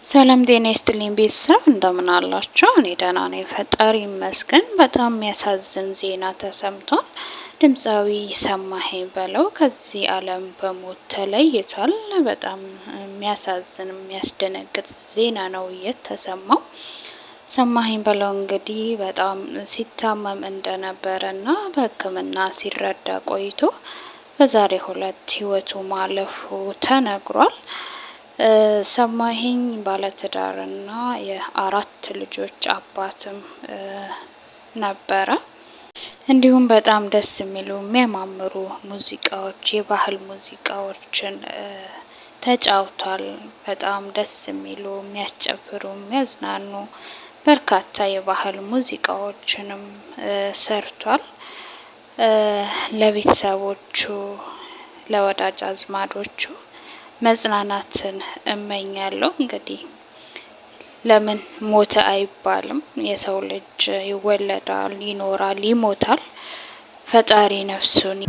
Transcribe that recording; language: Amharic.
ሰላም ጤና ይስጥልኝ ቤተሰብ እንደምን አላችሁ? እኔ ደህና ነኝ፣ ፈጣሪ ይመስገን። በጣም የሚያሳዝን ዜና ተሰምቷል። ድምፃዊ ሰማኸኝ በለው ከዚህ ዓለም በሞት ተለይቷል። በጣም የሚያሳዝን የሚያስደነግጥ ዜና ነው የተሰማው። ሰማኸኝ በለው እንግዲህ በጣም ሲታመም እንደነበረና በሕክምና ሲረዳ ቆይቶ በዛሬው ዕለት ህይወቱ ማለፉ ተነግሯል። ሰማኸኝ ባለትዳርና የአራት ልጆች አባትም ነበረ። እንዲሁም በጣም ደስ የሚሉ የሚያማምሩ ሙዚቃዎች፣ የባህል ሙዚቃዎችን ተጫውቷል። በጣም ደስ የሚሉ የሚያስጨፍሩ፣ የሚያዝናኑ በርካታ የባህል ሙዚቃዎችንም ሰርቷል። ለቤተሰቦቹ፣ ለወዳጅ አዝማዶቹ መጽናናትን እመኛለሁ። እንግዲህ ለምን ሞተ አይባልም። የሰው ልጅ ይወለዳል፣ ይኖራል፣ ይሞታል። ፈጣሪ ነፍሱን